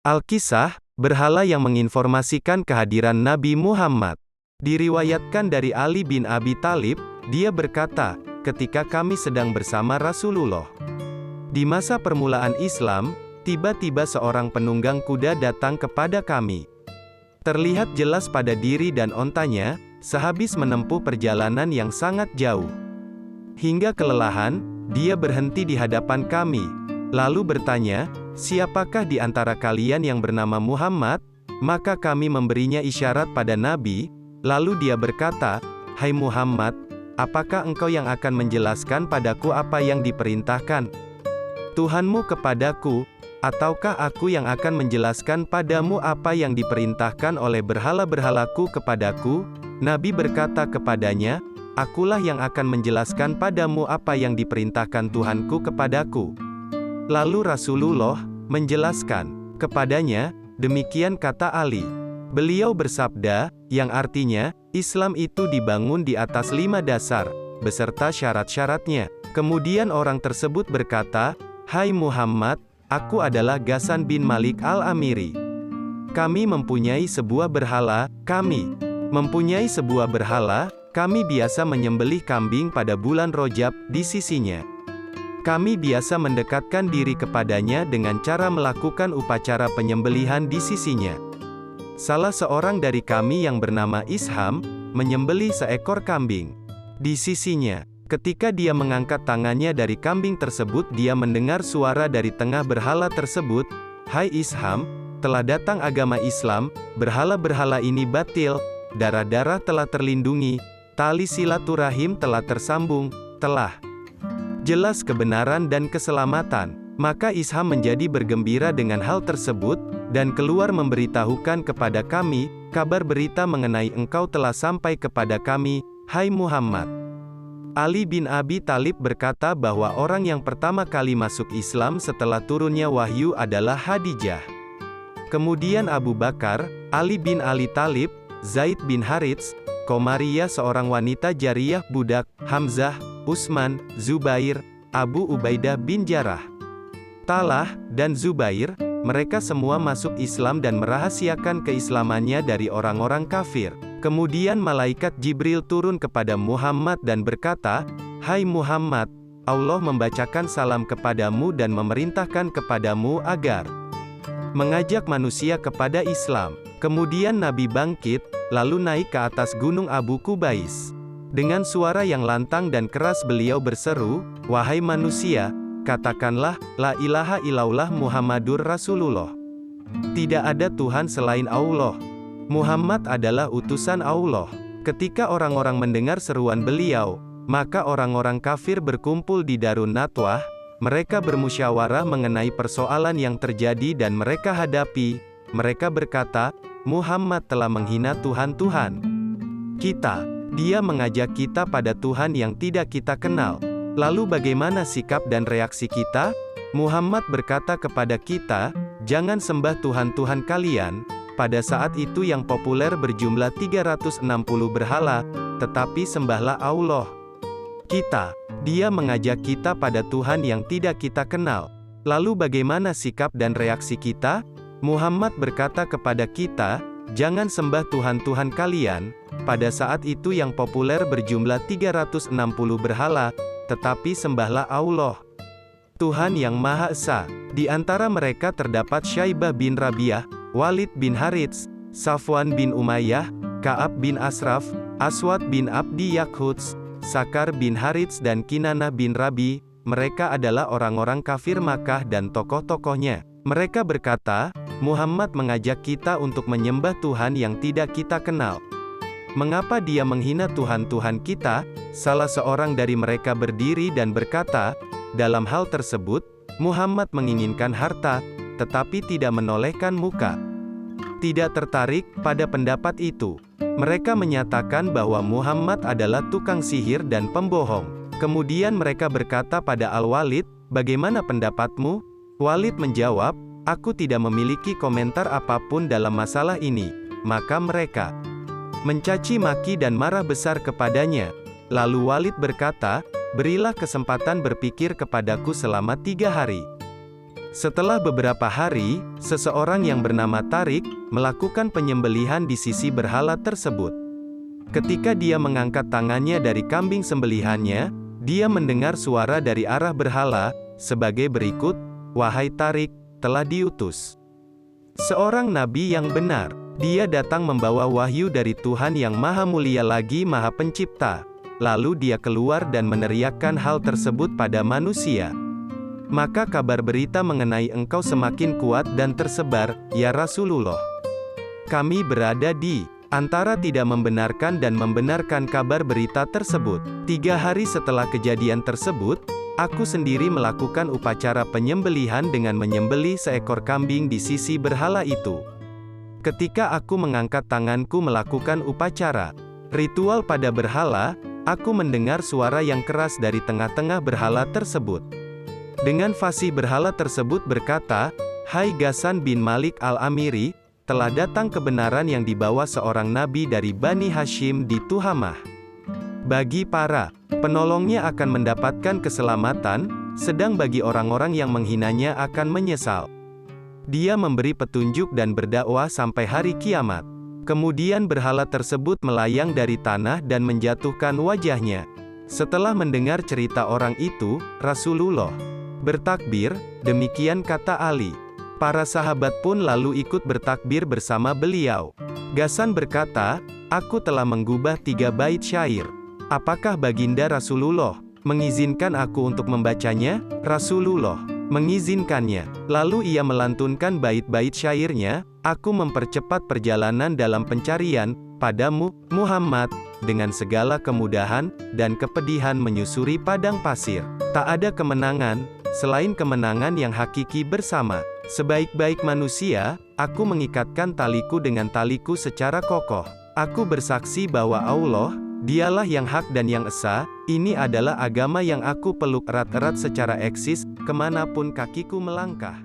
Al-Kisah, berhala yang menginformasikan kehadiran Nabi Muhammad. Diriwayatkan dari Ali bin Abi Thalib, dia berkata, ketika kami sedang bersama Rasulullah. Di masa permulaan Islam, tiba-tiba seorang penunggang kuda datang kepada kami. Terlihat jelas pada diri dan ontanya, sehabis menempuh perjalanan yang sangat jauh. Hingga kelelahan, dia berhenti di hadapan kami, lalu bertanya, siapakah di antara kalian yang bernama Muhammad? Maka kami memberinya isyarat pada Nabi, lalu dia berkata, hai Muhammad, apakah engkau yang akan menjelaskan padaku apa yang diperintahkan Tuhanmu kepadaku, ataukah aku yang akan menjelaskan padamu apa yang diperintahkan oleh berhala-berhalaku kepadaku? Nabi berkata kepadanya, akulah yang akan menjelaskan padamu apa yang diperintahkan Tuhanku kepadaku. Lalu Rasulullah menjelaskan kepadanya, demikian kata Ali. Beliau bersabda, yang artinya, Islam itu dibangun di atas 5 dasar, beserta syarat-syaratnya. Kemudian orang tersebut berkata, hai Muhammad, aku adalah Ghassan bin Malik al-Amiri. Kami mempunyai sebuah berhala, kami biasa menyembelih kambing pada bulan Rajab di sisinya. Kami biasa mendekatkan diri kepadanya dengan cara melakukan upacara penyembelihan di sisinya. Salah seorang dari kami yang bernama Isham, menyembelih seekor kambing di sisinya. Ketika dia mengangkat tangannya dari kambing tersebut, dia mendengar suara dari tengah berhala tersebut, hai Isham, telah datang agama Islam, berhala-berhala ini batil, darah-darah telah terlindungi, tali silaturahim telah tersambung, telah jelas kebenaran dan keselamatan. Maka Isham menjadi bergembira dengan hal tersebut, dan keluar memberitahukan kepada kami, kabar berita mengenai engkau telah sampai kepada kami, hai Muhammad. Ali bin Abi Thalib berkata bahwa orang yang pertama kali masuk Islam setelah turunnya wahyu adalah Khadijah. Kemudian Abu Bakar, Ali bin Ali Thalib, Zaid bin Harits, Qomariyah seorang wanita jariyah budak, Hamzah, Utsman, Zubair, Abu Ubaidah bin Jarrah, Talha, dan Zubair, mereka semua masuk Islam dan merahasiakan keislamannya dari orang-orang kafir. Kemudian malaikat Jibril turun kepada Muhammad dan berkata, hai Muhammad, Allah membacakan salam kepadamu dan memerintahkan kepadamu agar mengajak manusia kepada Islam. Kemudian Nabi bangkit, lalu naik ke atas gunung Abu Qubais. Dengan suara yang lantang dan keras beliau berseru, wahai manusia, katakanlah, la ilaha illallah Muhammadur Rasulullah. Tidak ada Tuhan selain Allah. Muhammad adalah utusan Allah. Ketika orang-orang mendengar seruan beliau, maka orang-orang kafir berkumpul di Darun Nadwah, mereka bermusyawarah mengenai persoalan yang terjadi dan mereka hadapi. Mereka berkata, Muhammad telah menghina Tuhan-Tuhan kita. Dia mengajak kita pada Tuhan yang tidak kita kenal. Lalu bagaimana sikap dan reaksi kita? Muhammad berkata kepada kita, jangan sembah Tuhan-Tuhan kalian. Pada saat itu yang populer berjumlah 360 berhala, tetapi sembahlah Allah Dia mengajak kita pada Tuhan yang tidak kita kenal. Lalu bagaimana sikap dan reaksi kita? Muhammad berkata kepada kita, jangan sembah Tuhan-Tuhan kalian. Pada saat itu yang populer berjumlah 360 berhala, tetapi sembahlah Allah, Tuhan yang Maha Esa. Di antara mereka terdapat Syaibah bin Rabi'ah, Walid bin Harits, Safwan bin Umayyah, Ka'ab bin Ashraf, Aswad bin Abdi Yakhuts, Sakar bin Harits dan Kinanah bin Rabi. Mereka adalah orang-orang kafir Makkah dan tokoh-tokohnya. Mereka berkata, Muhammad mengajak kita untuk menyembah Tuhan yang tidak kita kenal. Mengapa dia menghina Tuhan-Tuhan kita? Salah seorang dari mereka berdiri dan berkata, dalam hal tersebut, Muhammad menginginkan harta, tetapi tidak menolehkan muka. Tidak tertarik pada pendapat itu. Mereka menyatakan bahwa Muhammad adalah tukang sihir dan pembohong. Kemudian mereka berkata pada Al-Walid, bagaimana pendapatmu? Walid menjawab, aku tidak memiliki komentar apapun dalam masalah ini. Maka mereka mencaci maki dan marah besar kepadanya. Lalu Walid berkata, berilah kesempatan berpikir kepadaku selama 3 hari. Setelah beberapa hari, seseorang yang bernama Tarik, melakukan penyembelihan di sisi berhala tersebut. Ketika dia mengangkat tangannya dari kambing sembelihannya, dia mendengar suara dari arah berhala, sebagai berikut, "Wahai Tarik, telah diutus seorang nabi yang benar. Dia datang membawa wahyu dari Tuhan yang Maha Mulia lagi Maha Pencipta." Lalu dia keluar dan meneriakkan hal tersebut pada manusia. "Maka kabar berita mengenai engkau semakin kuat dan tersebar, ya Rasulullah. Kami berada di antara tidak membenarkan dan membenarkan kabar berita tersebut. 3 hari setelah kejadian tersebut, aku sendiri melakukan upacara penyembelihan dengan menyembelih seekor kambing di sisi berhala itu. Ketika aku mengangkat tanganku melakukan upacara ritual pada berhala, aku mendengar suara yang keras dari tengah-tengah berhala tersebut. Dengan fasih berhala tersebut berkata, 'Hai Ghassan bin Malik al-Amiri, telah datang kebenaran yang dibawa seorang nabi dari Bani Hashim di Tuhamah. Bagi para penolongnya akan mendapatkan keselamatan, sedang bagi orang-orang yang menghinanya akan menyesal.' Dia memberi petunjuk dan berdakwah sampai hari kiamat. Kemudian berhala tersebut melayang dari tanah dan menjatuhkan wajahnya. Setelah mendengar cerita orang itu, Rasulullah bertakbir, demikian kata Ali. Para sahabat pun lalu ikut bertakbir bersama beliau. Ghassan berkata, 'Aku telah menggubah 3 bait syair. Apakah Baginda Rasulullah mengizinkan aku untuk membacanya?' Rasulullah mengizinkannya. Lalu ia melantunkan bait-bait syairnya, 'Aku mempercepat perjalanan dalam pencarian padamu, Muhammad, dengan segala kemudahan dan kepedihan menyusuri padang pasir. Tak ada kemenangan selain kemenangan yang hakiki bersama. Sebaik-baik manusia, aku mengikatkan taliku dengan taliku secara kokoh. Aku bersaksi bahwa Allah, Dialah yang hak dan yang esa. Ini adalah agama yang aku peluk erat-erat secara eksis, kemanapun kakiku melangkah.